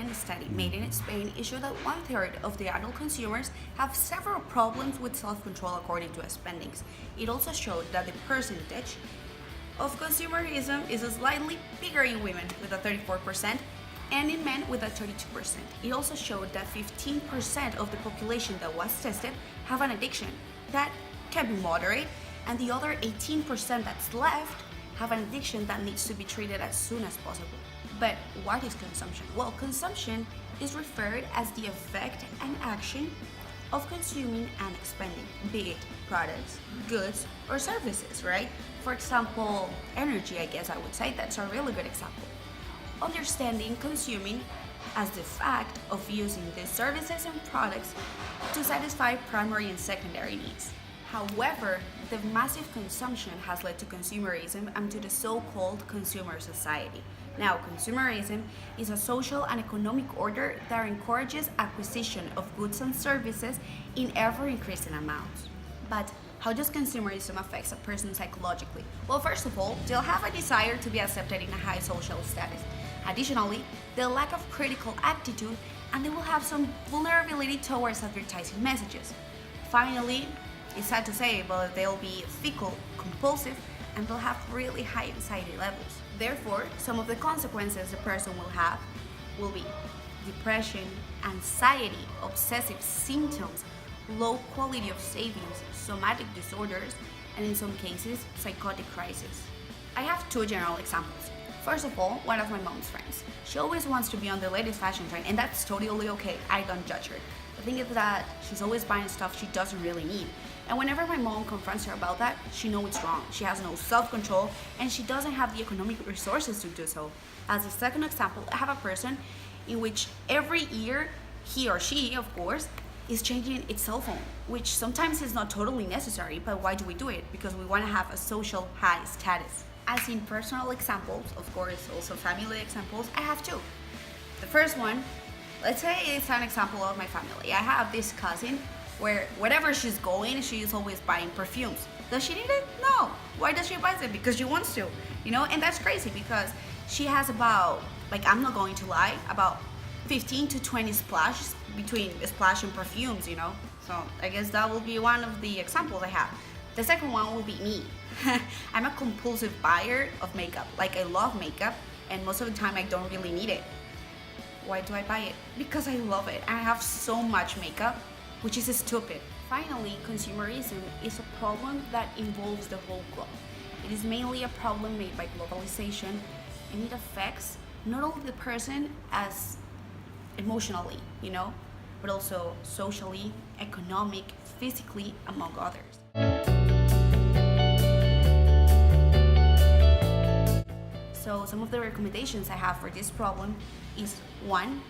second study made in Spain, it showed that 1/3 of the adult consumers have several problems with self-control according to spendings. It also showed that the percentage of consumerism is slightly bigger in women with a 34% and in men with a 32%. It also showed that 15% of the population that was tested have an addiction that can be moderate, and the other 18% that's left have an addiction that needs to be treated as soon as possible. But what is consumption? Well, consumption is referred as the effect and action of consuming and expending, be it products, goods, or services, right? For example, energy, I guess I would say, that's a really good example. Understanding consuming as the fact of using these services and products to satisfy primary and secondary needs. However, the massive consumption has led to consumerism and to the so-called consumer society. Now, consumerism is a social and economic order that encourages acquisition of goods and services in ever-increasing amounts. But how does consumerism affect a person psychologically? Well, first of all, they'll have a desire to be accepted in a high social status. Additionally, they'll lack of critical aptitude and they will have some vulnerability towards advertising messages. Finally, it's sad to say, but they'll be fickle, compulsive, and they'll have really high anxiety levels. Therefore, some of the consequences the person will have will be depression, anxiety, obsessive symptoms, low quality of savings, somatic disorders, and in some cases, psychotic crisis. I have two general examples. First of all, one of my mom's friends. She always wants to be on the latest fashion trend, and that's totally okay. I don't judge her. The thing is that she's always buying stuff she doesn't really need. And whenever my mom confronts her about that, she knows it's wrong. She has no self-control and she doesn't have the economic resources to do so. As a second example, I have a person in which every year, he or she, of course, is changing its cell phone, which sometimes is not totally necessary, but why do we do it? Because we want to have a social high status. As in personal examples, of course, also family examples, I have two. The first one, let's say it's an example of my family. I have this cousin where wherever she's going, she is always buying perfumes. Does she need it? No. Why does she buy it? Because she wants to, and that's crazy because she has about, I'm not going to lie, about 15 to 20 splashes between splash and perfumes, So I guess that will be one of the examples I have. The second one will be me. I'm a compulsive buyer of makeup. I love makeup, and most of the time I don't really need it. Why do I buy it? Because I love it. I have so much makeup, which is stupid. Finally, consumerism is a problem that involves the whole globe. It is mainly a problem made by globalization, and it affects not only the person as emotionally, but also socially, economic, physically, among others. So some of the recommendations I have for this problem is 1,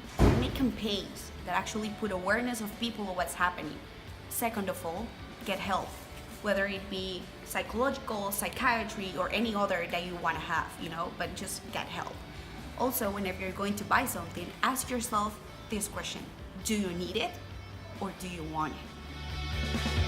make campaigns that actually put awareness of people of what's happening. Second of all, get help, whether it be psychological, psychiatry, or any other that you want to have, but just get help. Also, whenever you're going to buy something, ask yourself this question: do you need it or do you want it?